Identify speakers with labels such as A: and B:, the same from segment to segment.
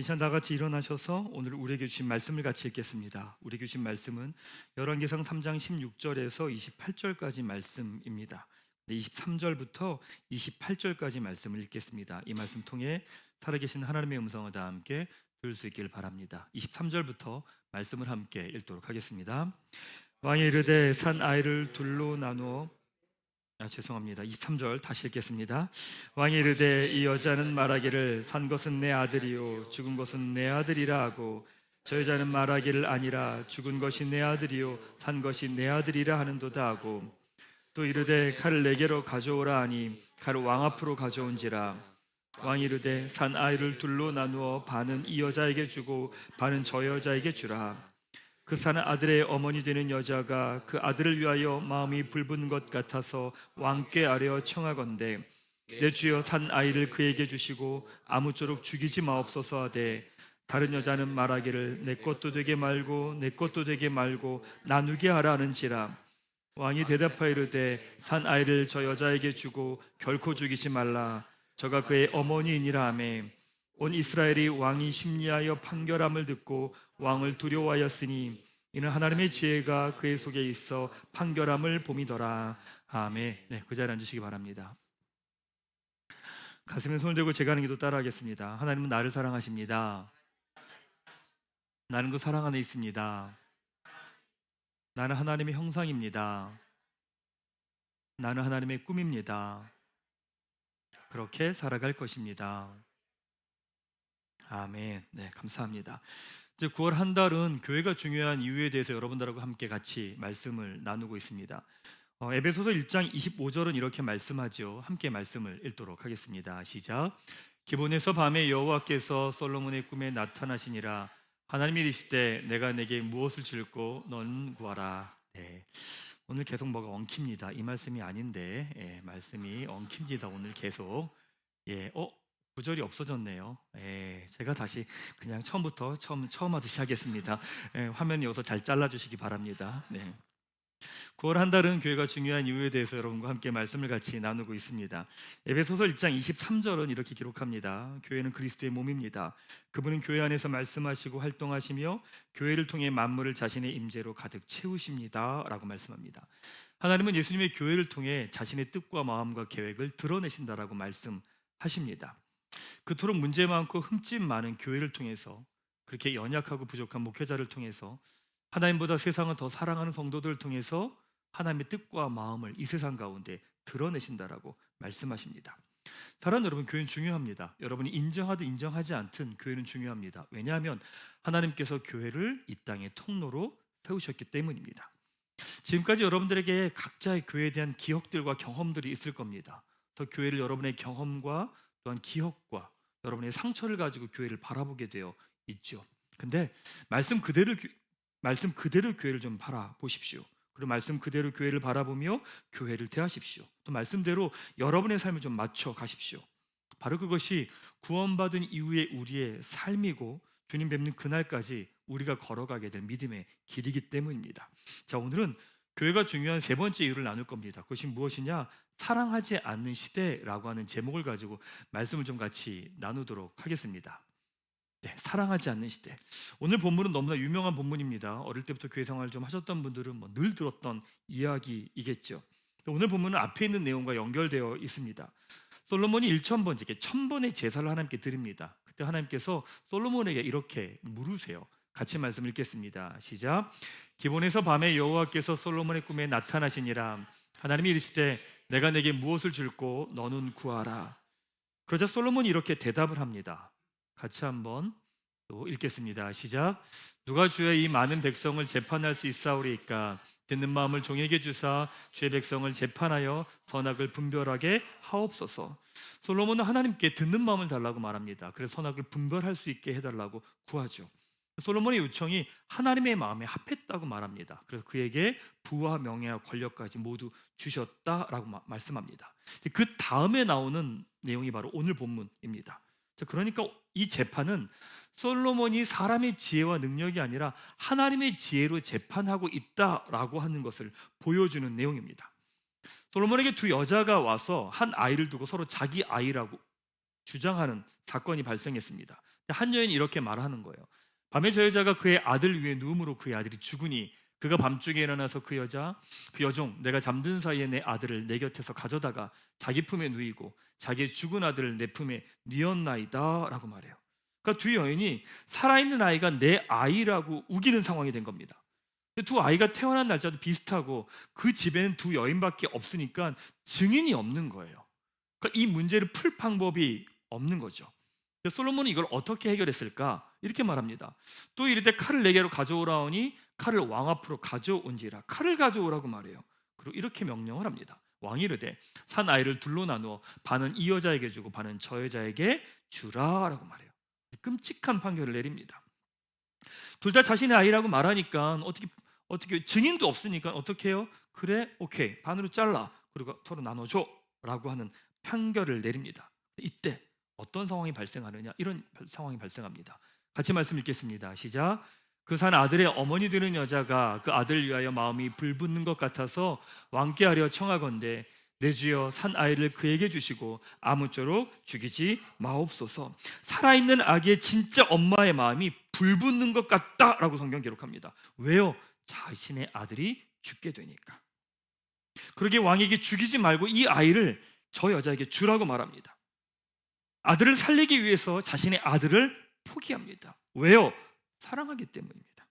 A: 시간 다 같이 일어나셔서 오늘 우리에게 주신 말씀을 같이 읽겠습니다. 우리에게 주신 말씀은 열왕기상 3장 16절에서 28절까지 말씀입니다. 23절부터 28절까지 말씀을 읽겠습니다. 이 말씀 통해 살아계신 하나님의 음성을 다 함께 들을 수 있기를 바랍니다. 23절부터 말씀을 함께 읽도록 하겠습니다. 왕이 이르되 산 아이를 둘로 나누어 죄송합니다. 23절 다시 읽겠습니다. 왕이 이르되 이 여자는 말하기를 산 것은 내 아들이요 죽은 것은 내 아들이라 하고 저 여자는 말하기를 아니라 죽은 것이 내 아들이요 산 것이 내 아들이라 하는도다 하고 또 이르되 칼을 내게로 가져오라 하니 칼을 왕 앞으로 가져온지라. 왕이 이르되 산 아이를 둘로 나누어 반은 이 여자에게 주고 반은 저 여자에게 주라. 그 사는 아들의 어머니 되는 여자가 그 아들을 위하여 마음이 불붙는 것 같아서 왕께 아뢰어 청하건대 내 주여 산 아이를 그에게 주시고 아무쪼록 죽이지 마옵소서 하되 다른 여자는 말하기를 내 것도 되게 말고 내 것도 되게 말고 나누게 하라 하는지라. 왕이 대답하여 이르되 산 아이를 저 여자에게 주고 결코 죽이지 말라. 저가 그의 어머니이니라 하매 온 이스라엘이 왕이 심리하여 판결함을 듣고 왕을 두려워하였으니 이는 하나님의 지혜가 그의 속에 있어 판결함을 봄이더라. 아멘. 그 자리에 앉으시기 바랍니다. 가슴에 손을 대고 제가 하는 기도 따라하겠습니다. 하나님은 나를 사랑하십니다. 나는 그 사랑 안에 있습니다. 나는 하나님의 형상입니다. 나는 하나님의 꿈입니다. 그렇게 살아갈 것입니다. 아멘. 감사합니다. 이제 9월 한 달은 교회가 중요한 이유에 대해서 여러분들하고 함께 같이 말씀을 나누고 있습니다. 에베소서 1장 25절은 이렇게 말씀하죠. 함께 말씀을 읽도록 하겠습니다. 시작. 기본에서 밤에 여호와께서 솔로몬의 꿈에 나타나시니라. 하나님이 이르시되 내가 내게 무엇을 줄고 넌 구하라. 오늘 계속 뭐가 엉킵니다. 이 말씀이 아닌데 말씀이 엉킵니다. 오늘 계속. 구절이 없어졌네요. 제가 다시 그냥 처음부터 처음 하듯이 하겠습니다. 화면 여기서 잘 잘라주시기 바랍니다. 9월 한 달은 교회가 중요한 이유에 대해서 여러분과 함께 말씀을 같이 나누고 있습니다. 에베소서 1장 23절은 이렇게 기록합니다. 교회는 그리스도의 몸입니다. 그분은 교회 안에서 말씀하시고 활동하시며 교회를 통해 만물을 자신의 임재로 가득 채우십니다 라고 말씀합니다. 하나님은 예수님의 교회를 통해 자신의 뜻과 마음과 계획을 드러내신다라고 말씀하십니다. 그토록 문제 많고 흠집 많은 교회를 통해서, 그렇게 연약하고 부족한 목회자를 통해서, 하나님보다 세상을 더 사랑하는 성도들을 통해서 하나님의 뜻과 마음을 이 세상 가운데 드러내신다라고 말씀하십니다. 사랑하는 여러분, 교회는 중요합니다. 여러분이 인정하든 인정하지 않든 교회는 중요합니다. 왜냐하면 하나님께서 교회를 이 땅의 통로로 세우셨기 때문입니다. 지금까지 여러분들에게 각자의 교회에 대한 기억들과 경험들이 있을 겁니다. 더 교회를 여러분의 경험과 또한 기억과 여러분의 상처를 가지고 교회를 바라보게 되어 있죠. 근데 말씀 그대로 교회를 좀 바라보십시오. 그리고 말씀 그대로 교회를 바라보며 교회를 대하십시오. 또 말씀대로 여러분의 삶을 좀 맞춰 가십시오. 바로 그것이 구원받은 이후의 우리의 삶이고 주님 뵙는 그날까지 우리가 걸어가게 될 믿음의 길이기 때문입니다. 자, 오늘은 교회가 중요한 세 번째 이유를 나눌 겁니다. 그것이 무엇이냐? 사랑하지 않는 시대라고 하는 제목을 가지고 말씀을 좀 같이 나누도록 하겠습니다. 사랑하지 않는 시대. 오늘 본문은 너무나 유명한 본문입니다. 어릴 때부터 교회 생활을 좀 하셨던 분들은 늘 들었던 이야기이겠죠. 오늘 본문은 앞에 있는 내용과 연결되어 있습니다. 솔로몬이 1000번째, 1000번의 제사를 하나님께 드립니다. 그때 하나님께서 솔로몬에게 이렇게 물으세요. 같이 말씀 읽겠습니다. 시작. 기본에서 밤에 여호와께서 솔로몬의 꿈에 나타나시니라. 하나님이 이르시되 내가 내게 무엇을 줄고 너는 구하라. 그러자 솔로몬이 이렇게 대답을 합니다. 같이 한번 또 읽겠습니다. 시작. 누가 주의 이 많은 백성을 재판할 수 있사오리이까. 듣는 마음을 종에게 주사 주의 백성을 재판하여 선악을 분별하게 하옵소서. 솔로몬은 하나님께 듣는 마음을 달라고 말합니다. 그래서 선악을 분별할 수 있게 해달라고 구하죠. 솔로몬의 요청이 하나님의 마음에 합했다고 말합니다. 그래서 그에게 부와 명예와 권력까지 모두 주셨다라고 말씀합니다. 그 다음에 나오는 내용이 바로 오늘 본문입니다. 그러니까 이 재판은 솔로몬이 사람의 지혜와 능력이 아니라 하나님의 지혜로 재판하고 있다라고 하는 것을 보여주는 내용입니다. 솔로몬에게 두 여자가 와서 한 아이를 두고 서로 자기 아이라고 주장하는 사건이 발생했습니다. 한 여인이 이렇게 말하는 거예요. 밤에 저 여자가 그의 아들 위에 누움으로 그의 아들이 죽으니 그가 밤중에 일어나서 그 여종 내가 잠든 사이에 내 아들을 내 곁에서 가져다가 자기 품에 누이고 자기의 죽은 아들을 내 품에 뉘었나이다 라고 말해요. 그러니까 두 여인이 살아있는 아이가 내 아이라고 우기는 상황이 된 겁니다. 두 아이가 태어난 날짜도 비슷하고 그 집에는 두 여인밖에 없으니까 증인이 없는 거예요. 그러니까 이 문제를 풀 방법이 없는 거죠. 솔로몬은 이걸 어떻게 해결했을까? 이렇게 말합니다. 또 이르되 칼을 내게로 가져오라 하니 칼을 왕 앞으로 가져온지라. 칼을 가져오라고 말해요. 그리고 이렇게 명령을 합니다. 왕이 이르되 산 아이를 둘로 나누어 반은 이 여자에게 주고 반은 저 여자에게 주라라고 말해요. 끔찍한 판결을 내립니다. 둘 다 자신의 아이라고 말하니까 어떻게 증인도 없으니까 어떻게 해요? 그래, 오케이, 반으로 잘라. 그리고 서로 나눠줘라고 하는 판결을 내립니다. 이때 어떤 상황이 발생하느냐? 이런 상황이 발생합니다. 같이 말씀 읽겠습니다. 시작. 그 산 아들의 어머니 되는 여자가 그 아들 위하여 마음이 불붙는 것 같아서 왕께 하려 청하건대 내 주여 산 아이를 그에게 주시고 아무쪼록 죽이지 마옵소서. 살아있는 아기의 진짜 엄마의 마음이 불붙는 것 같다라고 성경 기록합니다. 왜요? 자신의 아들이 죽게 되니까. 그러기에 왕에게 죽이지 말고 이 아이를 저 여자에게 주라고 말합니다. 아들을 살리기 위해서 자신의 아들을 포기합니다. 왜요? 사랑하기 때문입니다.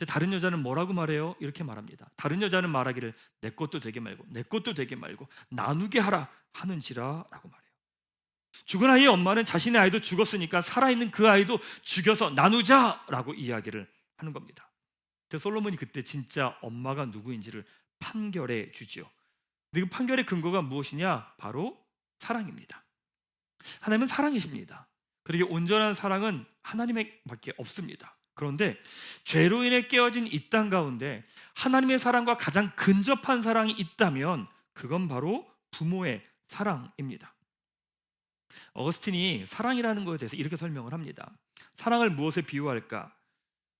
A: 다른 여자는 뭐라고 말해요? 이렇게 말합니다. 다른 여자는 말하기를 내 것도 되게 말고 내 것도 되게 말고 나누게 하라 하는지라 라고 말해요. 죽은 아이의 엄마는 자신의 아이도 죽었으니까 살아있는 그 아이도 죽여서 나누자라고 이야기를 하는 겁니다. 솔로몬이 그때 진짜 엄마가 누구인지를 판결해 주지요. 근데 그 판결의 근거가 무엇이냐? 바로 사랑입니다. 하나님은 사랑이십니다. 그러기에 온전한 사랑은 하나님에게밖에 없습니다. 그런데 죄로 인해 깨어진 이 땅 가운데 하나님의 사랑과 가장 근접한 사랑이 있다면 그건 바로 부모의 사랑입니다. 어거스틴이 사랑이라는 것에 대해서 이렇게 설명을 합니다. 사랑을 무엇에 비유할까?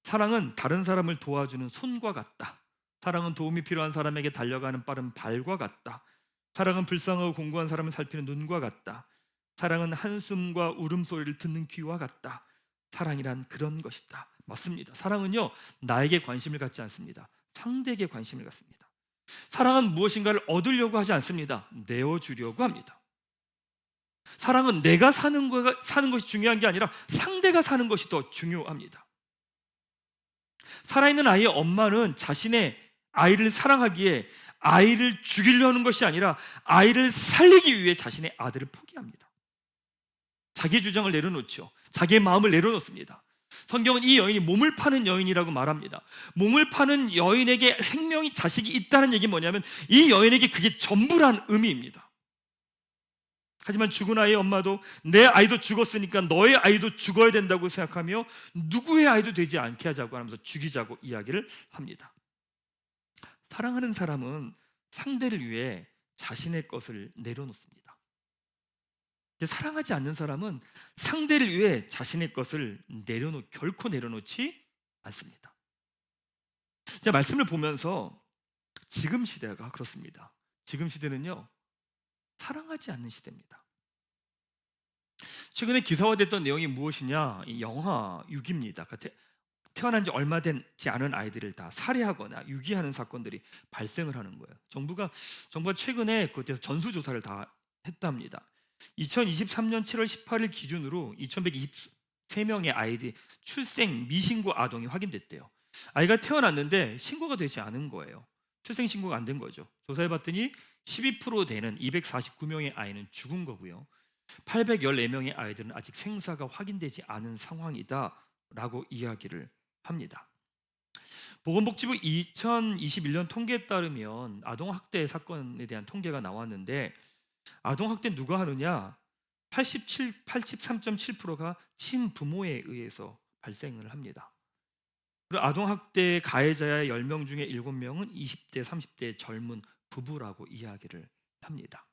A: 사랑은 다른 사람을 도와주는 손과 같다. 사랑은 도움이 필요한 사람에게 달려가는 빠른 발과 같다. 사랑은 불쌍하고 공고한 사람을 살피는 눈과 같다. 사랑은 한숨과 울음소리를 듣는 귀와 같다. 사랑이란 그런 것이다. 맞습니다. 사랑은요, 나에게 관심을 갖지 않습니다. 상대에게 관심을 갖습니다. 사랑은 무엇인가를 얻으려고 하지 않습니다. 내어주려고 합니다. 사랑은 내가 사는 것이 중요한 게 아니라 상대가 사는 것이 더 중요합니다. 살아있는 아이의 엄마는 자신의 아이를 사랑하기에 아이를 죽이려는 것이 아니라 아이를 살리기 위해 자신의 아들을 포기합니다. 자기의 주장을 내려놓죠. 자기의 마음을 내려놓습니다. 성경은 이 여인이 몸을 파는 여인이라고 말합니다. 몸을 파는 여인에게 생명이 자식이 있다는 얘기는 뭐냐면 이 여인에게 그게 전부란 의미입니다. 하지만 죽은 아이의 엄마도 내 아이도 죽었으니까 너의 아이도 죽어야 된다고 생각하며 누구의 아이도 되지 않게 하자고 하면서 죽이자고 이야기를 합니다. 사랑하는 사람은 상대를 위해 자신의 것을 내려놓습니다. 사랑하지 않는 사람은 상대를 위해 자신의 것을 결코 내려놓지 않습니다. 말씀을 보면서 지금 시대가 그렇습니다. 지금 시대는요, 사랑하지 않는 시대입니다. 최근에 기사화됐던 내용이 무엇이냐? 이 영하 6입니다. 태어난 지 얼마 되지 않은 아이들을 다 살해하거나 유기하는 사건들이 발생을 하는 거예요. 정부가 최근에 그에 대해서 전수조사를 다 했답니다. 2023년 7월 18일 기준으로 2123명의 아이들 출생 미신고 아동이 확인됐대요. 아이가 태어났는데 신고가 되지 않은 거예요. 출생 신고가 안 된 거죠. 조사해봤더니 12% 되는 249명의 아이는 죽은 거고요. 814명의 아이들은 아직 생사가 확인되지 않은 상황이다라고 이야기를 합니다. 보건복지부 2021년 통계에 따르면 아동학대 사건에 대한 통계가 나왔는데 아동학대 누가 하느냐? 83.7%가 친부모에 의해서 발생을 합니다. 그리고 아동학대 가해자의 10명 중에 7명은 20대, 30대 젊은 부부라고 이야기를 합니다.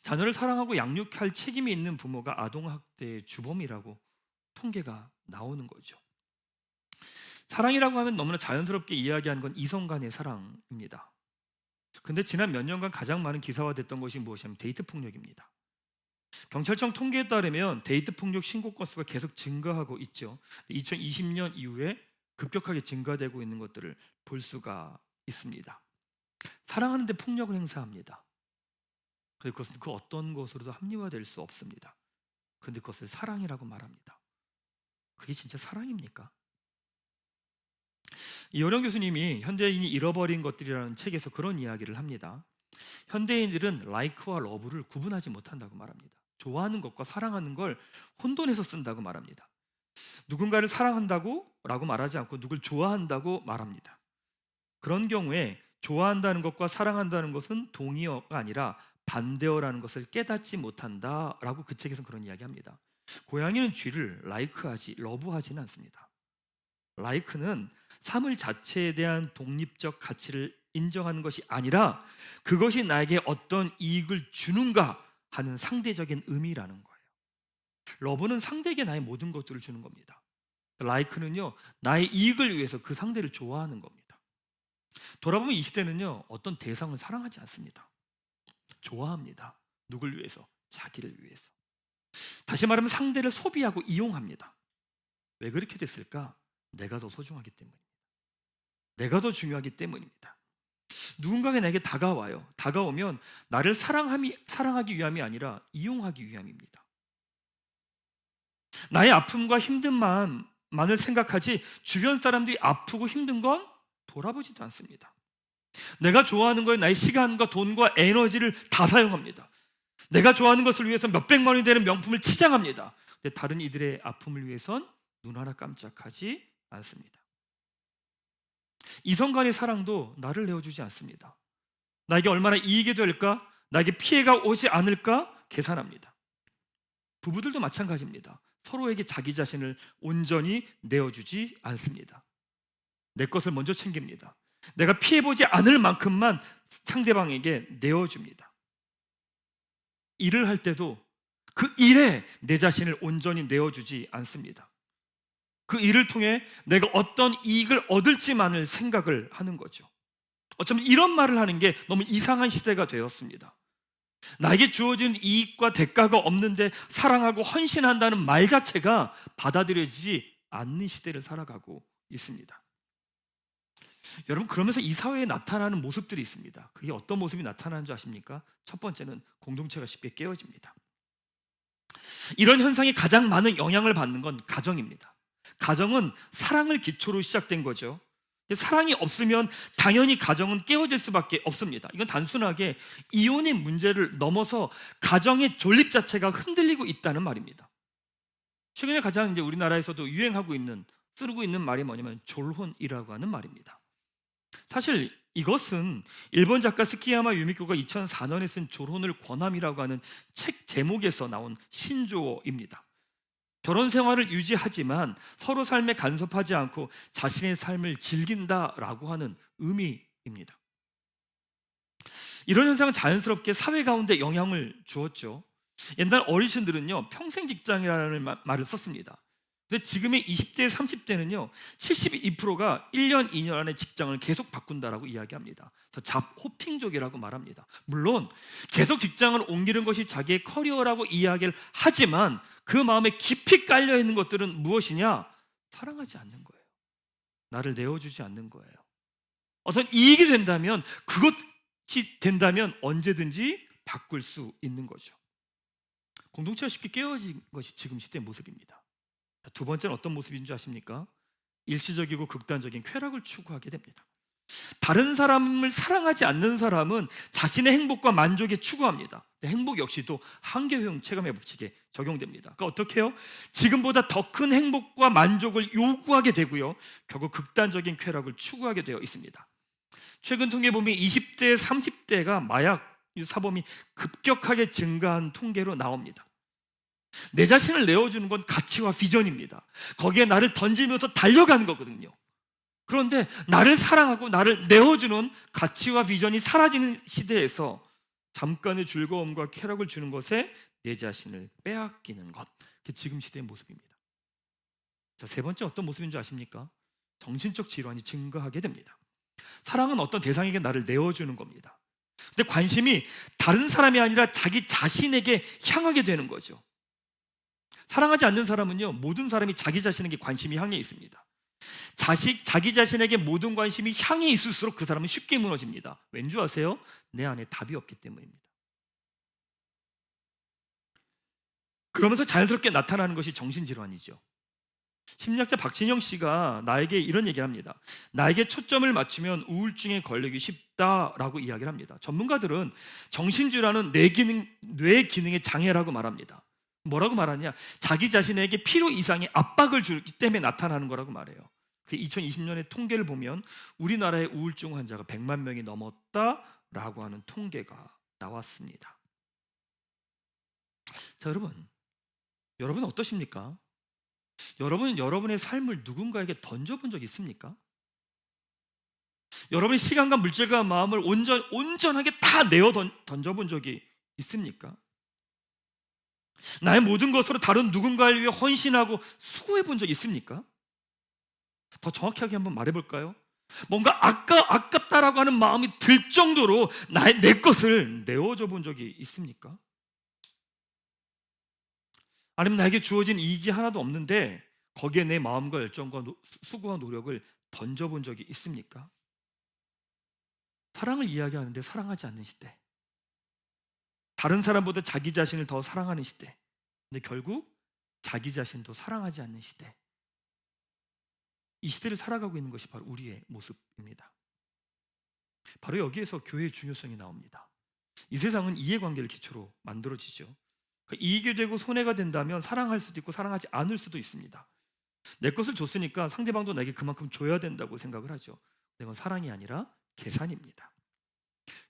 A: 자녀를 사랑하고 양육할 책임이 있는 부모가 아동학대의 주범이라고 통계가 나오는 거죠. 사랑이라고 하면 너무나 자연스럽게 이야기하는 건 이성 간의 사랑입니다. 근데 지난 몇 년간 가장 많은 기사화됐던 것이 무엇이냐면 데이트 폭력입니다. 경찰청 통계에 따르면 데이트 폭력 신고 건수가 계속 증가하고 있죠. 2020년 이후에 급격하게 증가되고 있는 것들을 볼 수가 있습니다. 사랑하는데 폭력을 행사합니다. 그런데 그것은 그 어떤 것으로도 합리화될 수 없습니다. 그런데 그것을 사랑이라고 말합니다. 그게 진짜 사랑입니까? 이호령 교수님이 현대인이 잃어버린 것들이라는 책에서 그런 이야기를 합니다. 현대인들은 like와 love를 구분하지 못한다고 말합니다. 좋아하는 것과 사랑하는 걸 혼돈해서 쓴다고 말합니다. 누군가를 사랑한다고 라고 말하지 않고 누굴 좋아한다고 말합니다. 그런 경우에 좋아한다는 것과 사랑한다는 것은 동의어가 아니라 반대어라는 것을 깨닫지 못한다라고 그 책에서 그런 이야기합니다. 고양이는 쥐를 like하지 love하지는 않습니다. like는 사물 자체에 대한 독립적 가치를 인정하는 것이 아니라 그것이 나에게 어떤 이익을 주는가 하는 상대적인 의미라는 거예요. 러브는 상대에게 나의 모든 것들을 주는 겁니다. like는요, 나의 이익을 위해서 그 상대를 좋아하는 겁니다. 돌아보면 이 시대는요, 어떤 대상을 사랑하지 않습니다. 좋아합니다. 누굴 위해서? 자기를 위해서. 다시 말하면 상대를 소비하고 이용합니다. 왜 그렇게 됐을까? 내가 더 소중하기 때문입니다. 내가 더 중요하기 때문입니다. 누군가가 내게 다가와요. 다가오면 나를 사랑하기 위함이 아니라 이용하기 위함입니다. 나의 아픔과 힘든 마음만을 생각하지 주변 사람들이 아프고 힘든 건 돌아보지도 않습니다. 내가 좋아하는 거에 나의 시간과 돈과 에너지를 다 사용합니다. 내가 좋아하는 것을 위해서 몇백만 원이 되는 명품을 치장합니다. 근데 다른 이들의 아픔을 위해선 눈 하나 깜짝하지 않습니다. 이성 간의 사랑도 나를 내어주지 않습니다. 나에게 얼마나 이익이 될까? 나에게 피해가 오지 않을까? 계산합니다. 부부들도 마찬가지입니다. 서로에게 자기 자신을 온전히 내어주지 않습니다. 내 것을 먼저 챙깁니다. 내가 피해보지 않을 만큼만 상대방에게 내어줍니다. 일을 할 때도 그 일에 내 자신을 온전히 내어주지 않습니다. 그 일을 통해 내가 어떤 이익을 얻을지만을 생각을 하는 거죠. 어쩌면 이런 말을 하는 게 너무 이상한 시대가 되었습니다. 나에게 주어진 이익과 대가가 없는데 사랑하고 헌신한다는 말 자체가 받아들여지지 않는 시대를 살아가고 있습니다. 여러분, 그러면서 이 사회에 나타나는 모습들이 있습니다. 그게 어떤 모습이 나타나는 줄 아십니까? 첫 번째는 공동체가 쉽게 깨어집니다. 이런 현상이 가장 많은 영향을 받는 건 가정입니다. 가정은 사랑을 기초로 시작된 거죠. 사랑이 없으면 당연히 가정은 깨어질 수밖에 없습니다. 이건 단순하게 이혼의 문제를 넘어서 가정의 존립 자체가 흔들리고 있다는 말입니다. 최근에 가장 이제 우리나라에서도 유행하고 있는, 쓰고 있는 말이 뭐냐면 졸혼이라고 하는 말입니다. 사실 이것은 일본 작가 스키야마 유미코가 2004년에 쓴 졸혼을 권함이라고 하는 책 제목에서 나온 신조어입니다. 결혼 생활을 유지하지만 서로 삶에 간섭하지 않고 자신의 삶을 즐긴다라고 하는 의미입니다. 이런 현상은 자연스럽게 사회 가운데 영향을 주었죠. 옛날 어르신들은요, 평생 직장이라는 말을 썼습니다. 근데 지금의 20대, 30대는요 72%가 1년, 2년 안에 직장을 계속 바꾼다라고 이야기합니다. 잡호핑족이라고 말합니다. 물론 계속 직장을 옮기는 것이 자기의 커리어라고 이야기를 하지만 그 마음에 깊이 깔려있는 것들은 무엇이냐? 사랑하지 않는 거예요. 나를 내어주지 않는 거예요. 어떤 이익이 된다면, 그것이 된다면 언제든지 바꿀 수 있는 거죠. 공동체가 쉽게 깨어진 것이 지금 시대의 모습입니다. 두 번째는 어떤 모습인 줄 아십니까? 일시적이고 극단적인 쾌락을 추구하게 됩니다. 다른 사람을 사랑하지 않는 사람은 자신의 행복과 만족에 추구합니다. 행복 역시도 한계효용 체감의 법칙에 적용됩니다. 그러니까 어떻게 해요? 지금보다 더 큰 행복과 만족을 요구하게 되고요, 결국 극단적인 쾌락을 추구하게 되어 있습니다. 최근 통계 보면 20대, 30대가 마약 사범이 급격하게 증가한 통계로 나옵니다. 내 자신을 내어주는 건 가치와 비전입니다. 거기에 나를 던지면서 달려가는 거거든요. 그런데 나를 사랑하고 나를 내어주는 가치와 비전이 사라지는 시대에서 잠깐의 즐거움과 쾌락을 주는 것에 내 자신을 빼앗기는 것, 그게 지금 시대의 모습입니다. 자, 세 번째 어떤 모습인 줄 아십니까? 정신적 질환이 증가하게 됩니다. 사랑은 어떤 대상에게 나를 내어주는 겁니다. 근데 관심이 다른 사람이 아니라 자기 자신에게 향하게 되는 거죠. 사랑하지 않는 사람은요, 모든 사람이 자기 자신에게 관심이 향해 있습니다. 자기 자신에게 모든 관심이 향해 있을수록 그 사람은 쉽게 무너집니다. 왠지 아세요? 내 안에 답이 없기 때문입니다. 그러면서 자연스럽게 나타나는 것이 정신질환이죠. 심리학자 박진영 씨가 나에게 이런 얘기를 합니다. 나에게 초점을 맞추면 우울증에 걸리기 쉽다라고 이야기를 합니다. 전문가들은 정신질환은 뇌 기능의 장애라고 말합니다. 뭐라고 말하냐? 자기 자신에게 필요 이상의 압박을 주기 때문에 나타나는 거라고 말해요. 2020년의 통계를 보면 우리나라의 우울증 환자가 100만 명이 넘었다라고 하는 통계가 나왔습니다. 자, 여러분 어떠십니까? 여러분은 여러분의 삶을 누군가에게 던져본 적 있습니까? 여러분의 시간과 물질과 마음을 온전하게 다 내어 던져본 적이 있습니까? 나의 모든 것으로 다른 누군가를 위해 헌신하고 수고해 본 적 있습니까? 더 정확하게 한번 말해볼까요? 뭔가 아깝다라고 하는 마음이 들 정도로 내 것을 내어줘 본 적이 있습니까? 아니면 나에게 주어진 이익이 하나도 없는데 거기에 내 마음과 열정과 수고와 노력을 던져본 적이 있습니까? 사랑을 이야기하는데 사랑하지 않는 시대, 다른 사람보다 자기 자신을 더 사랑하는 시대, 근데 결국 자기 자신도 사랑하지 않는 시대, 이 시대를 살아가고 있는 것이 바로 우리의 모습입니다. 바로 여기에서 교회의 중요성이 나옵니다. 이 세상은 이해관계를 기초로 만들어지죠. 그러니까 이익이 되고 손해가 된다면 사랑할 수도 있고 사랑하지 않을 수도 있습니다. 내 것을 줬으니까 상대방도 나에게 그만큼 줘야 된다고 생각을 하죠. 그건 사랑이 아니라 계산입니다.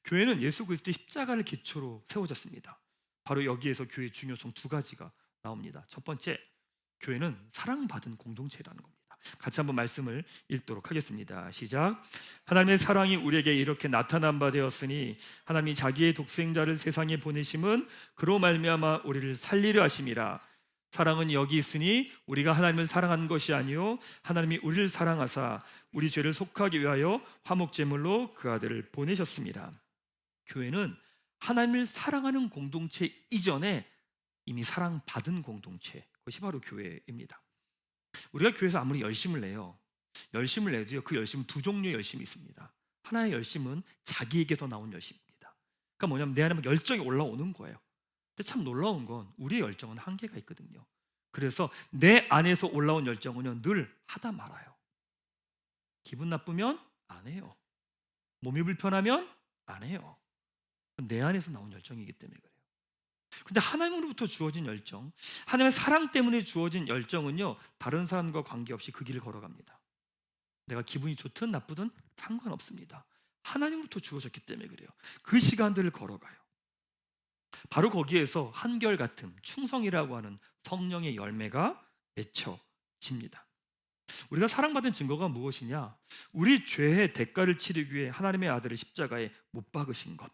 A: 교회는 예수 그리스도의 십자가를 기초로 세워졌습니다. 바로 여기에서 교회의 중요성 두 가지가 나옵니다. 첫 번째, 교회는 사랑받은 공동체라는 겁니다. 같이 한번 말씀을 읽도록 하겠습니다. 시작. 하나님의 사랑이 우리에게 이렇게 나타난 바 되었으니 하나님이 자기의 독생자를 세상에 보내심은 그로 말미암아 우리를 살리려 하심이라. 사랑은 여기 있으니 우리가 하나님을 사랑한 것이 아니요 하나님이 우리를 사랑하사 우리 죄를 속하기 위하여 화목제물로 그 아들을 보내셨습니다. 교회는 하나님을 사랑하는 공동체 이전에 이미 사랑받은 공동체, 그것이 바로 교회입니다. 우리가 교회에서 아무리 열심을 내도요, 그 열심은 두 종류의 열심이 있습니다. 하나의 열심은 자기에게서 나온 열심입니다. 그러니까 뭐냐면 내 안에 막 열정이 올라오는 거예요. 근데 참 놀라운 건 우리의 열정은 한계가 있거든요. 그래서 내 안에서 올라온 열정은 늘 하다 말아요. 기분 나쁘면 안 해요. 몸이 불편하면 안 해요. 내 안에서 나온 열정이기 때문에 그래요. 근데 하나님으로부터 주어진 열정, 하나님의 사랑 때문에 주어진 열정은요, 다른 사람과 관계없이 그 길을 걸어갑니다. 내가 기분이 좋든 나쁘든 상관없습니다. 하나님으로부터 주어졌기 때문에 그래요. 그 시간들을 걸어가요. 바로 거기에서 한결같음, 충성이라고 하는 성령의 열매가 맺혀집니다. 우리가 사랑받은 증거가 무엇이냐? 우리 죄의 대가를 치르기 위해 하나님의 아들을 십자가에 못 박으신 것,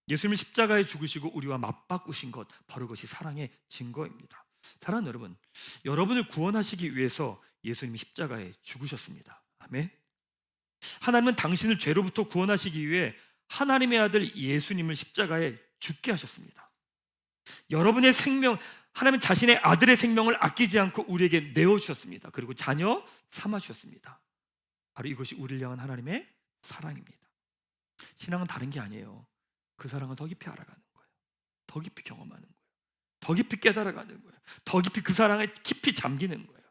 A: 예수님을 십자가에 죽으시고 우리와 맞바꾸신 것, 바로 그것이 사랑의 증거입니다. 사랑하는 여러분, 여러분을 구원하시기 위해서 예수님이 십자가에 죽으셨습니다. 아멘. 하나님은 당신을 죄로부터 구원하시기 위해 하나님의 아들 예수님을 십자가에 죽게 하셨습니다. 여러분의 생명, 하나님 자신의 아들의 생명을 아끼지 않고 우리에게 내어주셨습니다. 그리고 자녀 삼아주셨습니다. 바로 이것이 우리를 향한 하나님의 사랑입니다. 신앙은 다른 게 아니에요. 그 사랑을 더 깊이 알아가는 거예요. 더 깊이 경험하는 거예요. 더 깊이 깨달아가는 거예요. 더 깊이 그 사랑에 깊이 잠기는 거예요.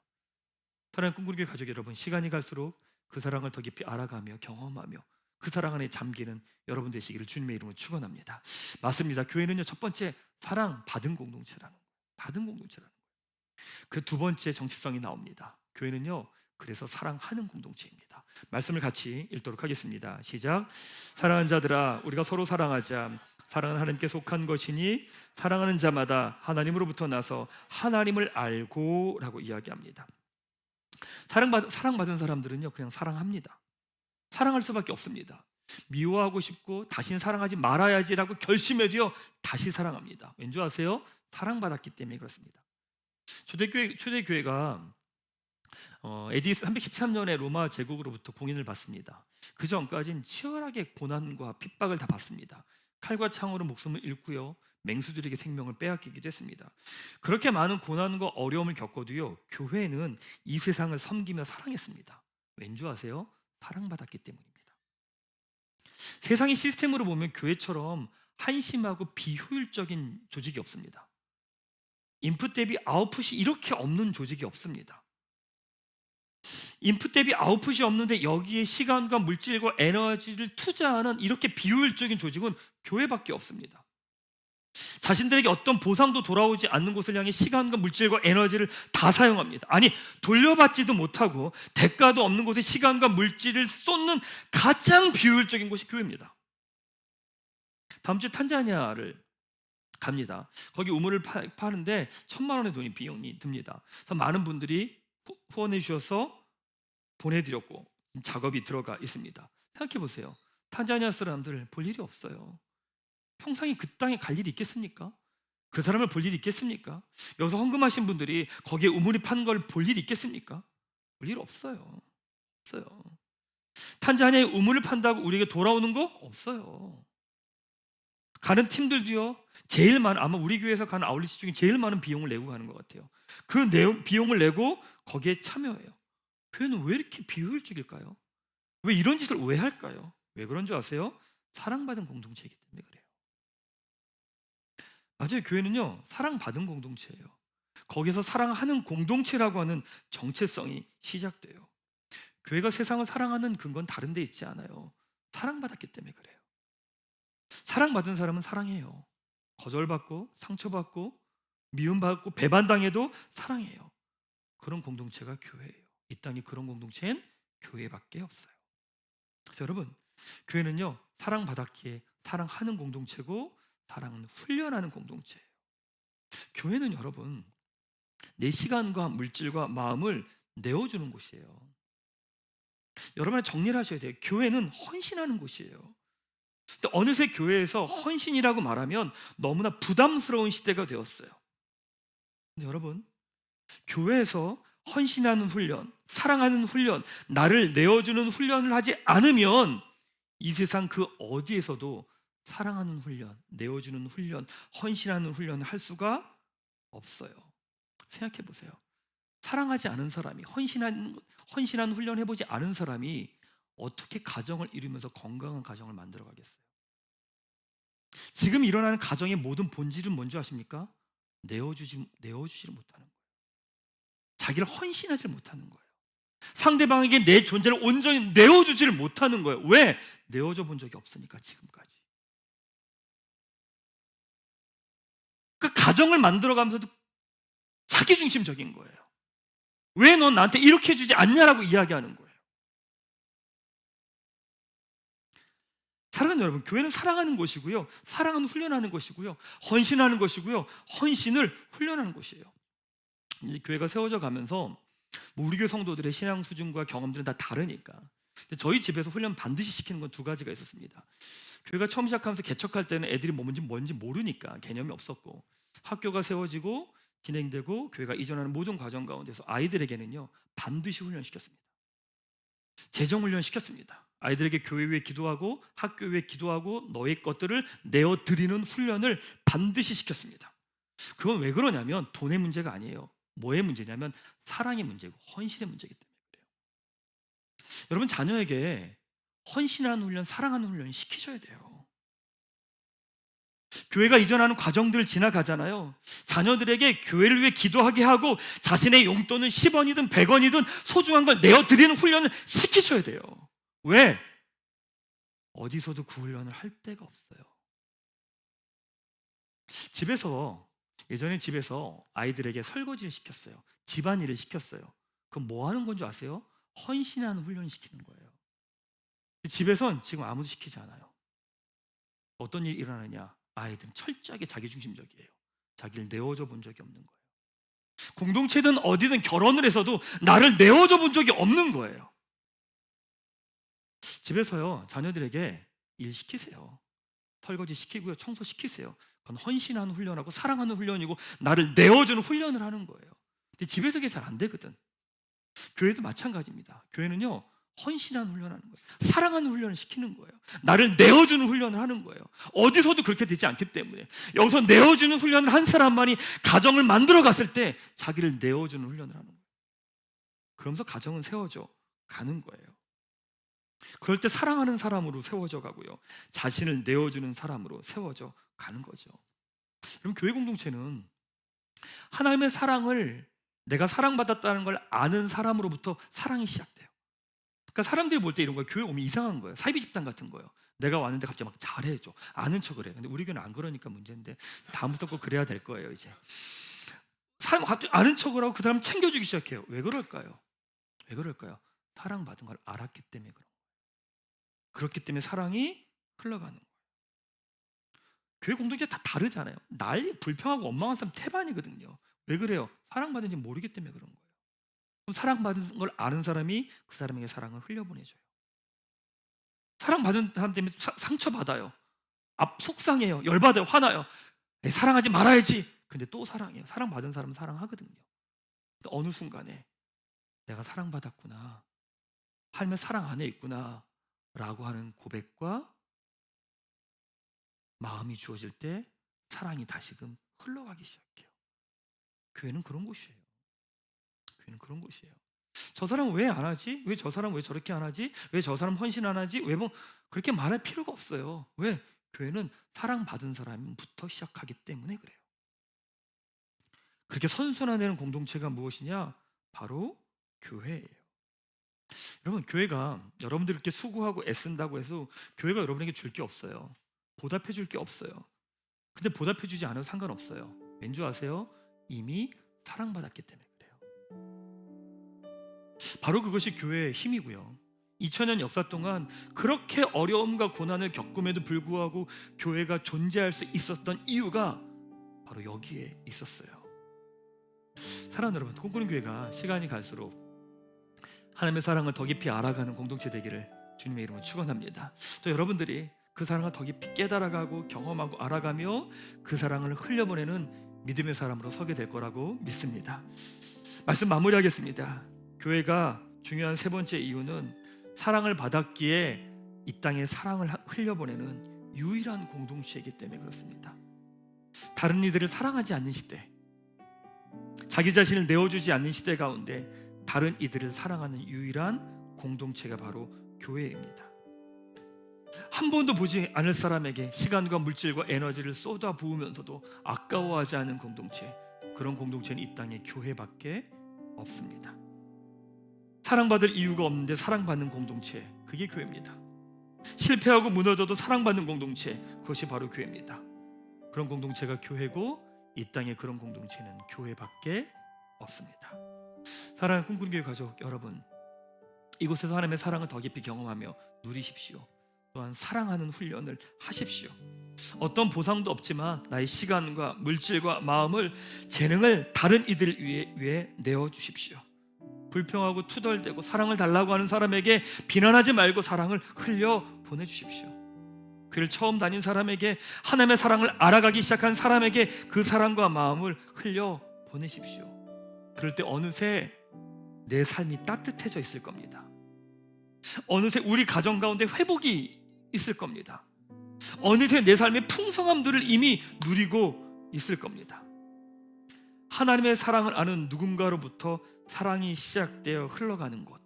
A: 사랑하는 꿈꾸기 가족 여러분, 시간이 갈수록 그 사랑을 더 깊이 알아가며 경험하며 그 사랑 안에 잠기는 여러분 되시기를 주님의 이름으로 축원합니다. 맞습니다. 교회는요, 첫 번째 사랑 받은 공동체라는 거예요. 받은 공동체라는 거예요. 그 두 번째 정체성이 나옵니다. 교회는요, 그래서 사랑하는 공동체입니다. 말씀을 같이 읽도록 하겠습니다. 시작. 사랑하는 자들아, 우리가 서로 사랑하자. 사랑은 하나님께 속한 것이니 사랑하는 자마다 하나님으로부터 나서 하나님을 알고 라고 이야기합니다. 사랑받은 사람들은요, 그냥 사랑합니다. 사랑할 수밖에 없습니다. 미워하고 싶고 다시는 사랑하지 말아야지라고 결심해도요, 다시 사랑합니다. 왠지 아세요? 사랑받았기 때문에 그렇습니다. 초대교회가 AD 313년에 로마 제국으로부터 공인을 받습니다. 그 전까지는 치열하게 고난과 핍박을 다 받습니다. 칼과 창으로 목숨을 잃고요, 맹수들에게 생명을 빼앗기기도 했습니다. 그렇게 많은 고난과 어려움을 겪어도요, 교회는 이 세상을 섬기며 사랑했습니다. 왠지 아세요? 사랑받았기 때문입니다. 세상의 시스템으로 보면 교회처럼 한심하고 비효율적인 조직이 없습니다. 인풋 대비 아웃풋이 이렇게 없는 조직이 없습니다. 인풋 대비 아웃풋이 없는데 여기에 시간과 물질과 에너지를 투자하는 이렇게 비효율적인 조직은 교회밖에 없습니다. 자신들에게 어떤 보상도 돌아오지 않는 곳을 향해 시간과 물질과 에너지를 다 사용합니다. 아니, 돌려받지도 못하고 대가도 없는 곳에 시간과 물질을 쏟는 가장 비효율적인 곳이 교회입니다. 다음 주에 탄자니아를 갑니다. 거기 우물을 파는데 1,000만 원의 비용이 듭니다. 그래서 많은 분들이 후원해 주셔서 보내드렸고 작업이 들어가 있습니다. 생각해 보세요. 탄자니아 사람들 볼 일이 없어요. 평생에 그 땅에 갈 일이 있겠습니까? 그 사람을 볼 일이 있겠습니까? 여기서 헌금하신 분들이 거기에 우물이 판 걸 볼 일이 있겠습니까? 볼 일 없어요. 없어요. 탄자니아에 우물을 판다고 우리에게 돌아오는 거 없어요. 가는 팀들도요, 제일 많은, 아마 우리 교회에서 가는 아울리시 중에 제일 많은 비용을 내고 가는 것 같아요. 그 비용을 내고 거기에 참여해요. 교회는 왜 이렇게 비효율적일까요? 왜 이런 짓을 왜 할까요? 왜 그런 줄 아세요? 사랑받은 공동체이기 때문에 그래요. 맞아요. 교회는요, 사랑받은 공동체예요. 거기서 사랑하는 공동체라고 하는 정체성이 시작돼요. 교회가 세상을 사랑하는 근거는 다른 데 있지 않아요. 사랑받았기 때문에 그래요. 사랑받은 사람은 사랑해요. 거절받고 상처받고 미움받고 배반당해도 사랑해요. 그런 공동체가 교회예요. 이 땅에 그런 공동체는 교회밖에 없어요. 그래서 여러분, 교회는요, 사랑받았기에 사랑하는 공동체고 사랑은 훈련하는 공동체예요. 교회는 여러분, 내 시간과 물질과 마음을 내어주는 곳이에요. 여러분 정리를 하셔야 돼요. 교회는 헌신하는 곳이에요. 근데 어느새 교회에서 헌신이라고 말하면 너무나 부담스러운 시대가 되었어요. 근데 여러분, 교회에서 헌신하는 훈련, 사랑하는 훈련, 나를 내어주는 훈련을 하지 않으면 이 세상 그 어디에서도 사랑하는 훈련, 내어주는 훈련, 헌신하는 훈련을 할 수가 없어요. 생각해 보세요. 사랑하지 않은 사람이, 헌신하는 훈련 해보지 않은 사람이 어떻게 가정을 이루면서 건강한 가정을 만들어 가겠어요? 지금 일어나는 가정의 모든 본질은 뭔지 아십니까? 내어주지를 못하는 거예요. 자기를 헌신하지 못하는 거예요. 상대방에게 내 존재를 온전히 내어주지를 못하는 거예요. 왜? 내어줘 본 적이 없으니까 지금까지. 그 가정을 만들어가면서도 자기중심적인 거예요. 왜 넌 나한테 이렇게 해주지 않냐라고 이야기하는 거예요. 사랑하는 여러분, 교회는 사랑하는 곳이고요, 사랑은 훈련하는 것이고요, 헌신하는 것이고요, 헌신을 훈련하는 곳이에요. 이제 교회가 세워져 가면서 우리 교회 성도들의 신앙 수준과 경험들은 다 다르니까, 근데 저희 집에서 훈련 반드시 시키는 건 두 가지가 있었습니다. 교회가 처음 시작하면서 개척할 때는 애들이 뭔지 모르니까 개념이 없었고, 학교가 세워지고 진행되고 교회가 이전하는 모든 과정 가운데서 아이들에게는요, 반드시 훈련시켰습니다. 재정 훈련시켰습니다. 아이들에게 교회 위에 기도하고 학교 위에 기도하고 너의 것들을 내어드리는 훈련을 반드시 시켰습니다. 그건 왜 그러냐면 돈의 문제가 아니에요. 뭐의 문제냐면 사랑의 문제고 헌신의 문제이기 때문에 그래요. 여러분, 자녀에게 헌신하는 훈련, 사랑하는 훈련 시키셔야 돼요. 교회가 이전하는 과정들을 지나가잖아요. 자녀들에게 교회를 위해 기도하게 하고 자신의 용돈은 10원이든 100원이든 소중한 걸 내어드리는 훈련을 시키셔야 돼요. 왜? 어디서도 그 훈련을 할 데가 없어요. 예전에 집에서 아이들에게 설거지를 시켰어요. 집안일을 시켰어요. 그럼 뭐 하는 건 줄 아세요? 헌신하는 훈련을 시키는 거예요. 집에선 지금 아무도 시키지 않아요. 어떤 일이 일어나느냐? 아이들은 철저하게 자기중심적이에요. 자기를 내어줘 본 적이 없는 거예요. 공동체든 어디든 결혼을 해서도 나를 내어줘 본 적이 없는 거예요. 집에서요, 자녀들에게 일 시키세요. 설거지 시키고요, 청소 시키세요. 그건 헌신하는 훈련하고 사랑하는 훈련이고 나를 내어주는 훈련을 하는 거예요. 근데 집에서 그게 잘 안 되거든. 교회도 마찬가지입니다. 교회는요, 헌신하는 훈련하는 거예요. 사랑하는 훈련을 시키는 거예요. 나를 내어주는 훈련을 하는 거예요. 어디서도 그렇게 되지 않기 때문에 여기서 내어주는 훈련을 한 사람만이 가정을 만들어 갔을 때 자기를 내어주는 훈련을 하는 거예요. 그러면서 가정은 세워져 가는 거예요. 그럴 때 사랑하는 사람으로 세워져 가고요, 자신을 내어주는 사람으로 세워져 가는 거죠. 그럼 교회 공동체는 하나님의 사랑을, 내가 사랑받았다는 걸 아는 사람으로부터 사랑이 시작돼요. 그러니까 사람들이 볼 때 이런 거예요. 교회 오면 이상한 거예요. 사이비 집단 같은 거예요. 내가 왔는데 갑자기 막 잘해줘, 아는 척을 해. 근데 우리 교회는 안 그러니까 문제인데 다음부터 꼭 그래야 될 거예요. 이제 사람 갑자기 아는 척을 하고 그 사람 챙겨주기 시작해요. 왜 그럴까요? 왜 그럴까요? 사랑받은 걸 알았기 때문에 그런 거예요. 그렇기 때문에 사랑이 흘러가는 거예요. 교회 공동체 다 다르잖아요. 난리 불평하고 원망한 사람 태반이거든요. 왜 그래요? 사랑받은지 모르기 때문에 그런 거예요. 그럼 사랑받은 걸 아는 사람이 그 사람에게 사랑을 흘려보내줘요. 사랑받은 사람 때문에 상처받아요. 속상해요. 열받아요. 화나요. 사랑하지 말아야지. 근데 또 사랑해요. 사랑받은 사람은 사랑하거든요. 근데 어느 순간에 내가 사랑받았구나, 삶의 사랑 안에 있구나 라고 하는 고백과 마음이 주어질 때 사랑이 다시금 흘러가기 시작해요. 교회는 그런 곳이에요. 교회는 그런 곳이에요. 저 사람 왜 안 하지? 왜 저 사람 왜 저렇게 안 하지? 왜 저 사람 헌신 안 하지? 왜 뭐 그렇게 말할 필요가 없어요. 왜? 교회는 사랑받은 사람부터 시작하기 때문에 그래요. 그렇게 선순환되는 공동체가 무엇이냐? 바로 교회예요. 여러분, 교회가 여러분들이 이렇게 수고하고 애쓴다고 해서 교회가 여러분에게 줄 게 없어요. 보답해 줄 게 없어요. 근데 보답해 주지 않아도 상관없어요. 왠지 아세요? 이미 사랑받았기 때문에 그래요. 바로 그것이 교회의 힘이고요. 2000년 역사 동안 그렇게 어려움과 고난을 겪음에도 불구하고 교회가 존재할 수 있었던 이유가 바로 여기에 있었어요. 사랑하는 여러분, 꿈꾸는 교회가 시간이 갈수록 하나님의 사랑을 더 깊이 알아가는 공동체 되기를 주님의 이름으로 축원합니다. 또 여러분들이 그 사랑을 더 깊이 깨달아가고 경험하고 알아가며 그 사랑을 흘려보내는 믿음의 사람으로 서게 될 거라고 믿습니다. 말씀 마무리하겠습니다. 교회가 중요한 세 번째 이유는 사랑을 받았기에 이 땅에 사랑을 흘려보내는 유일한 공동체이기 때문에 그렇습니다. 다른 이들을 사랑하지 않는 시대, 자기 자신을 내어주지 않는 시대 가운데 다른 이들을 사랑하는 유일한 공동체가 바로 교회입니다. 한 번도 보지 않을 사람에게 시간과 물질과 에너지를 쏟아 부으면서도 아까워하지 않은 공동체, 그런 공동체는 이 땅에 교회밖에 없습니다. 사랑받을 이유가 없는데 사랑받는 공동체, 그게 교회입니다. 실패하고 무너져도 사랑받는 공동체, 그것이 바로 교회입니다. 그런 공동체가 교회고 이 땅에 그런 공동체는 교회밖에 없습니다. 사랑하는 꿈꾸는 교회 가족 여러분, 이곳에서 하나님의 사랑을 더 깊이 경험하며 누리십시오. 또한 사랑하는 훈련을 하십시오. 어떤 보상도 없지만 나의 시간과 물질과 마음을, 재능을 다른 이들 위해 내어주십시오. 불평하고 투덜대고 사랑을 달라고 하는 사람에게 비난하지 말고 사랑을 흘려 보내주십시오. 그를 처음 다닌 사람에게, 하나님의 사랑을 알아가기 시작한 사람에게 그 사랑과 마음을 흘려 보내십시오. 그럴 때 어느새 내 삶이 따뜻해져 있을 겁니다. 어느새 우리 가정 가운데 회복이 있을 겁니다. 어느새 내 삶의 풍성함들을 이미 누리고 있을 겁니다. 하나님의 사랑을 아는 누군가로부터 사랑이 시작되어 흘러가는 곳,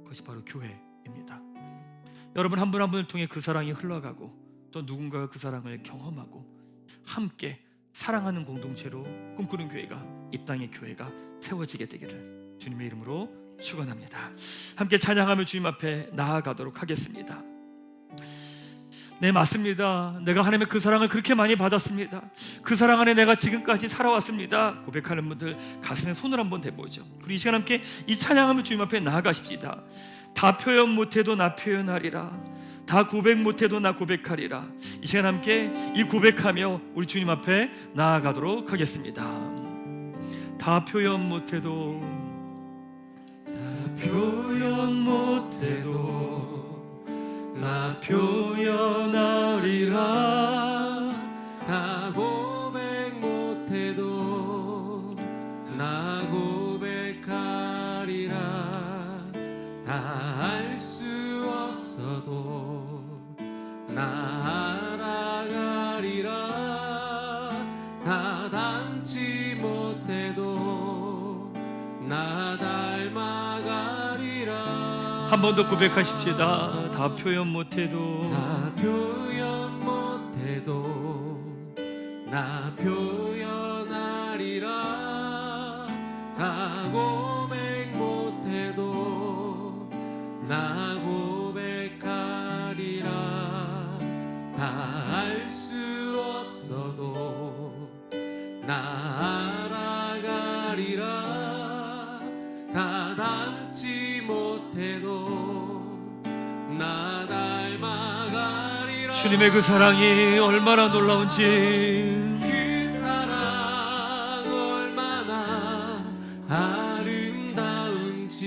A: 그것이 바로 교회입니다. 여러분 한 분 한 분을 통해 그 사랑이 흘러가고 또 누군가가 그 사랑을 경험하고 함께 사랑하는 공동체로 꿈꾸는 교회가, 이 땅의 교회가 세워지게 되기를 주님의 이름으로 축원합니다. 함께 찬양하며 주님 앞에 나아가도록 하겠습니다. 네, 맞습니다. 내가 하나님의 그 사랑을 그렇게 많이 받았습니다. 그 사랑 안에 내가 지금까지 살아왔습니다. 고백하는 분들 가슴에 손을 한번 대보죠. 그리고 이 시간 함께 이 찬양하며 주님 앞에 나아가십시다. 다 표현 못해도 나 표현하리라. 다 고백 못해도 나 고백하리라. 이 시간 함께 이 고백하며 우리 주님 앞에 나아가도록 하겠습니다. 다 표현 못해도, 다 표현 못해도 나 표현하리라.
B: 다 고백 못해도 나 고백하리라.
A: 한 번 더 고백하십시다. 다 표현 못해도
B: 나 표현 못해도 나 표현하리라. 나 고백 못해도 나 고백하리라. 다 알 수 없어도 나 알아가리라. 다 닮지 못해도 나 닮아가리라.
A: 주님의 그 사랑이 얼마나 놀라운지,
B: 그 사랑 얼마나 아름다운지,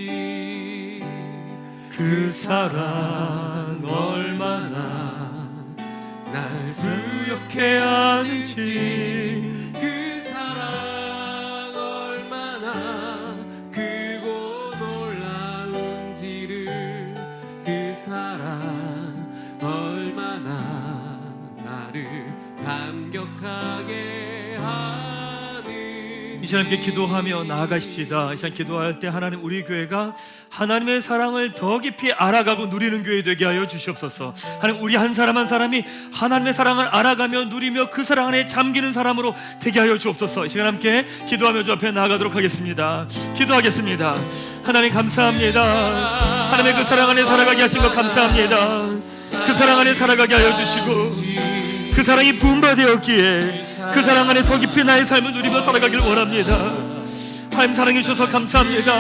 A: 그 사랑 얼마나
B: 날
A: 부욕해 하는지,
B: 그 사랑 얼마나 크고 놀라운지를, 그 사랑 얼마나 나를 감격하게 하는지.
A: 이 시간 함께 기도하며 나아가십시다. 이 시간 기도할 때 하나님, 우리 교회가 하나님의 사랑을 더 깊이 알아가고 누리는 교회 되게 하여 주시옵소서. 하나님, 우리 한 사람 한 사람이 하나님의 사랑을 알아가며 누리며 그 사랑 안에 잠기는 사람으로 되게 하여 주옵소서. 이 시간 함께 기도하며 주 앞에 나아가도록 하겠습니다. 기도하겠습니다. 하나님 감사합니다. 하나님의 그 사랑 안에 살아가게 하신 것 감사합니다. 그 사랑 안에 살아가게 하여 주시고, 그 사랑이 부음받되었기에 그 사랑 안에 더 깊이 나의 삶을 누리며 살아가길 원합니다. 하나님 사랑해 주셔서 감사합니다.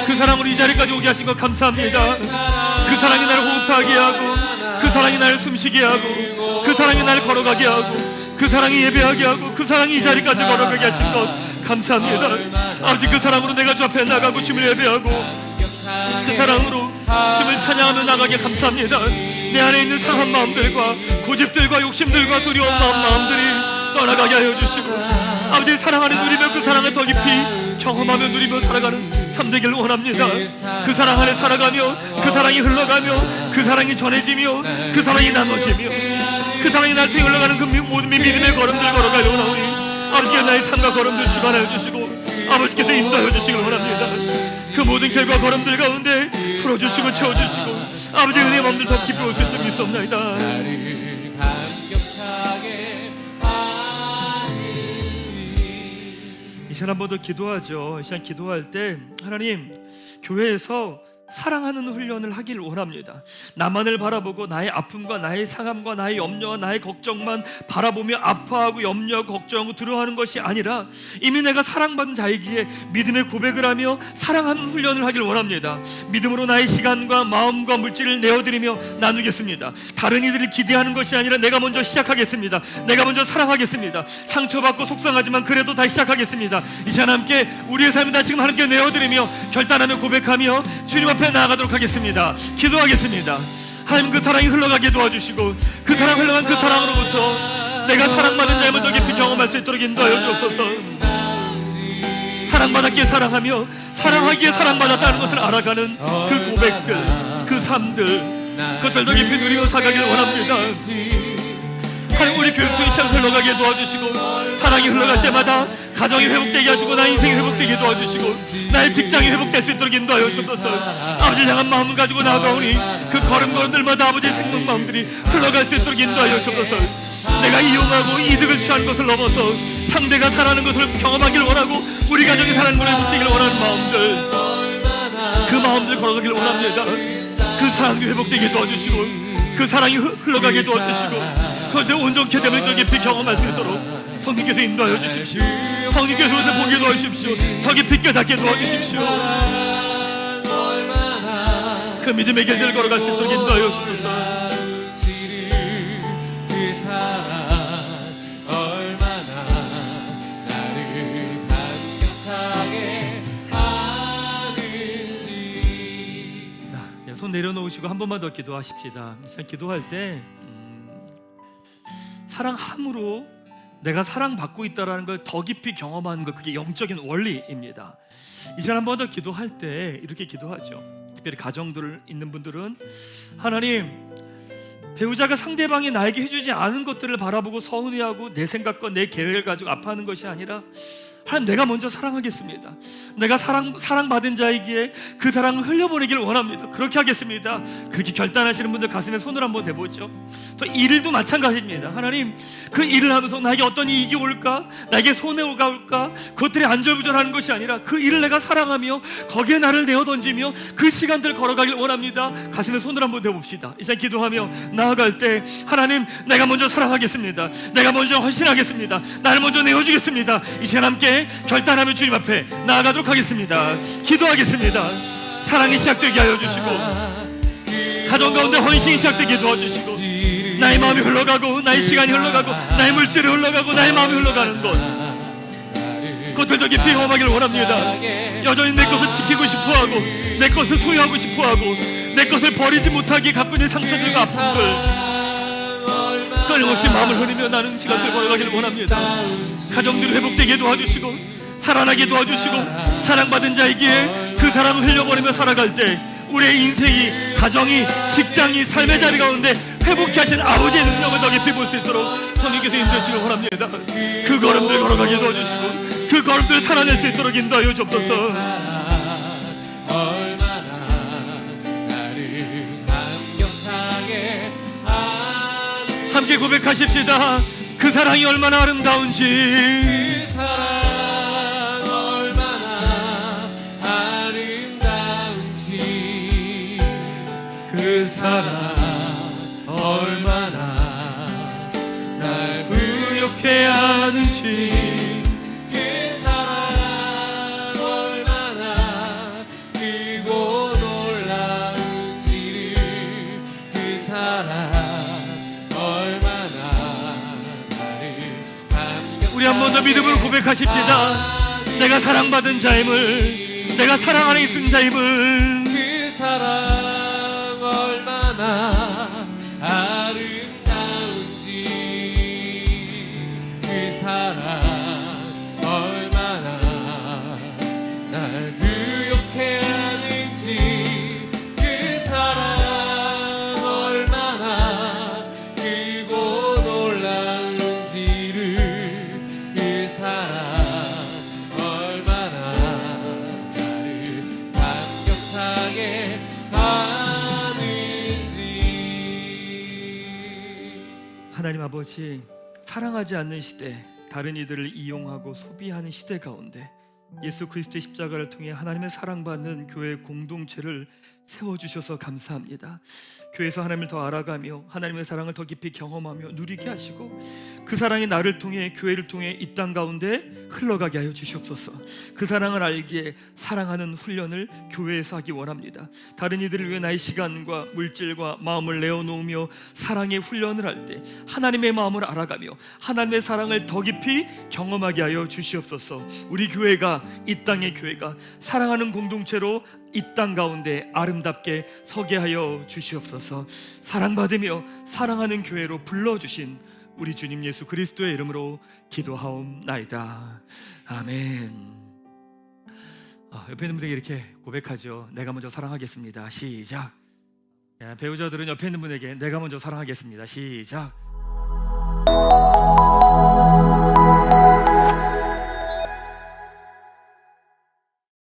A: 그 사랑으로 이 자리까지 오게 하신 것 감사합니다. 그 사랑이 나를 호흡하게 하고, 그 사랑이 나를 숨쉬게 하고, 그 사랑이 나를 걸어가게 하고, 그 사랑이 예배하게 하고, 그 사랑이 이 자리까지 걸어가게 하신 것 감사합니다. 아버지, 그 사랑으로 내가 주 앞에 나가고 주님을 예배하고, 그 사랑으로 주님을 찬양하며 나가게 감사합니다. 내 안에 있는 상한 마음들과 고집들과 욕심들과 두려운 마음들이 떠나가게 하여 주시고, 아버지 사랑 안에 누리며 그 사랑을 더 깊이 경험하며 누리며 살아가는 삶 되기를 원합니다. 그 사랑 안에 살아가며 그 사랑이 흘러가며 그 사랑이 전해지며 그 사랑이 나눠지며 그 사랑이 날 통해 흘러가는 그 모든 믿음의 걸음들 걸어가려 원하오니, 아버지께 나의 삶과 걸음들 주관하여 주시고 아버지께서 인도하여 주시길 원합니다. 그 모든 결과 걸음들 가운데 풀어주시고 채워주시고 아버지 은혜의 마음들 더 깊이 올 수 있도록 믿습니다.
B: 나를 감격하게 하는지.
A: 이 시간 한 번 더 기도하죠. 이 시간 기도할 때 하나님, 교회에서 사랑하는 훈련을 하길 원합니다. 나만을 바라보고 나의 아픔과 나의 상함과 나의 염려와 나의 걱정만 바라보며 아파하고 염려하고 걱정하고 두려워하는 것이 아니라 이미 내가 사랑받은 자이기에 믿음의 고백을 하며 사랑하는 훈련을 하길 원합니다. 믿음으로 나의 시간과 마음과 물질을 내어드리며 나누겠습니다. 다른 이들이 기대하는 것이 아니라 내가 먼저 시작하겠습니다. 내가 먼저 사랑하겠습니다. 상처받고 속상하지만 그래도 다시 시작하겠습니다. 이 시간 함께 우리의 삶을 다시금 하나님께 내어드리며 결단하며 고백하며 주님 앞에 나아가도록 하겠습니다. 기도하겠습니다. 하나님, 그 사랑이 흘러가게 도와주시고 그 사랑 흘러간 그 사랑으로부터 내가 사랑받은 자임을 더 깊이 경험할 수 있도록 인도하여 주옵소서. 사랑받았기에 사랑하며 사랑하기에 사랑받았다는 것을 알아가는 그 고백들, 그 삶들, 그것들 더 깊이 누리며 살아가길 원합니다. 하나님, 우리 교육통이 시간 흘러가게 도와주시고 사랑이 흘러갈 때마다 가정이 회복되게 하시고 나의 인생이 회복되게 도와주시고 나의 직장이 회복될 수 있도록 인도하여 주옵소서. 아버지 향한 마음을 가지고 나아가오니 그 걸음걸음들마다 아버지의 생명 마음들이 흘러갈 수 있도록 인도하여 주옵소서. 내가 이용하고 이득을 취한 것을 넘어서 상대가 살아가는 것을 경험하기를 원하고 우리 가정이 살아가는 것을 회복되기를 원하는 마음들, 그 마음들 걸어가기를 원합니다. 그 사랑도 회복되게 도와주시고 그 사랑이 흘러가게 도와주시고 그런데 온전케 됨을 더 깊이 경험할 수 있도록 성령께서 인도하여 주십시오. 성령께서 우리를 보게 도와주십시오. 더 깊이 깨닫게 도와주십시오. 그 믿음의 길들을 걸어갈 수 있도록 인도하여 주옵소서.
B: 그 사랑 얼마나 나를 감격하게 하는지.
A: 손 내려놓으시고 한 번만 더 기도하십시다. 기도할 때 사랑함으로 내가 사랑받고 있다는 걸 더 깊이 경험하는 것, 그게 영적인 원리입니다. 이제 한 번 더 기도할 때 이렇게 기도하죠. 특별히 가정들 있는 분들은 하나님, 배우자가 상대방이 나에게 해주지 않은 것들을 바라보고 서운해하고 내 생각과 내 계획을 가지고 아파하는 것이 아니라 하나님, 내가 먼저 사랑하겠습니다. 내가 사랑받은 자이기에 그 사랑을 흘려보내길 원합니다. 그렇게 하겠습니다. 그렇게 결단하시는 분들 가슴에 손을 한번 대보죠. 또 일도 마찬가지입니다. 하나님, 그 일을 하면서 나에게 어떤 이익이 올까, 나에게 손해가 올까, 그것들이 안절부절하는 것이 아니라 그 일을 내가 사랑하며 거기에 나를 내어 던지며 그 시간들 걸어가길 원합니다. 가슴에 손을 한번 대봅시다. 이 시간 기도하며 나아갈 때, 하나님, 내가 먼저 사랑하겠습니다. 내가 먼저 헌신하겠습니다. 나를 먼저 내어주겠습니다. 이 시간 함께 결단하며 주님 앞에 나아가도록 하겠습니다. 기도하겠습니다. 사랑이 시작되게 하여 주시고, 가정 가운데 헌신이 시작되게 도와주시고, 나의 마음이 흘러가고, 나의 시간이 흘러가고, 나의 물질이 흘러가고, 나의 마음이 흘러가는 그것들 더 깊이 경험하길 원합니다. 여전히 내 것을 지키고 싶어하고, 내 것을 소유하고 싶어하고, 내 것을 버리지 못하게 갖고 있는 상처들과 아픔들, 끊임없이 마음을 흐리며 나는 시간들 걸어가기를 원합니다. 가정들이 회복되게 도와주시고, 살아나게 도와주시고, 사랑받은 자이기에 그 사랑을 흘려버리며 살아갈 때 우리의 인생이, 가정이, 직장이, 삶의 자리 가운데 회복케 하신 아버지의 능력을 더 깊이 볼 수 있도록 성령께서 인도하시길 원합니다. 그 걸음들 걸어가게 도와주시고, 그 걸음들 살아낼 수 있도록 인도하여 주옵소서. 함께 고백하십시다. 그 사랑이 얼마나 아름다운지,
B: 그 사랑 얼마나 아름다운지, 그 사랑 얼마나 날 부욕해 하는지, 그 사랑 얼마나 크고 놀라운지를, 그 사랑
A: 우리 한 번 더 믿음으로 고백하십시다. 내가 사랑받은 자임을, 내가 사랑 안에 있은 자임을,
B: 그 사랑 얼마나 아름다운지, 그 사랑 얼마나 날 부욕해 하는지, 그 사랑 얼마나 크고 놀라운지를, 그 사랑 얼마나 나를 감격하게 하는지.
A: 하나님 아버지, 사랑하지 않는 시대, 다른 이들을 이용하고 소비하는 시대 가운데 예수 그리스도의 십자가를 통해 하나님의 사랑받는 교회 공동체를 세워주셔서 감사합니다. 교회에서 하나님을 더 알아가며 하나님의 사랑을 더 깊이 경험하며 누리게 하시고, 그 사랑이 나를 통해, 교회를 통해 이 땅 가운데 흘러가게 하여 주시옵소서. 그 사랑을 알기에 사랑하는 훈련을 교회에서 하기 원합니다. 다른 이들을 위해 나의 시간과 물질과 마음을 내어놓으며 사랑의 훈련을 할 때 하나님의 마음을 알아가며 하나님의 사랑을 더 깊이 경험하게 하여 주시옵소서. 우리 교회가, 이 땅의 교회가 사랑하는 공동체로 이 땅 가운데 아름답게 서게 하여 주시옵소서. 사랑받으며 사랑하는 교회로 불러주신 우리 주님 예수 그리스도의 이름으로 기도하옵나이다. 아멘. 옆에 있는 분에게 이렇게 고백하죠. 내가 먼저 사랑하겠습니다. 시작. 배우자들은 옆에 있는 분에게 내가 먼저 사랑하겠습니다. 시작.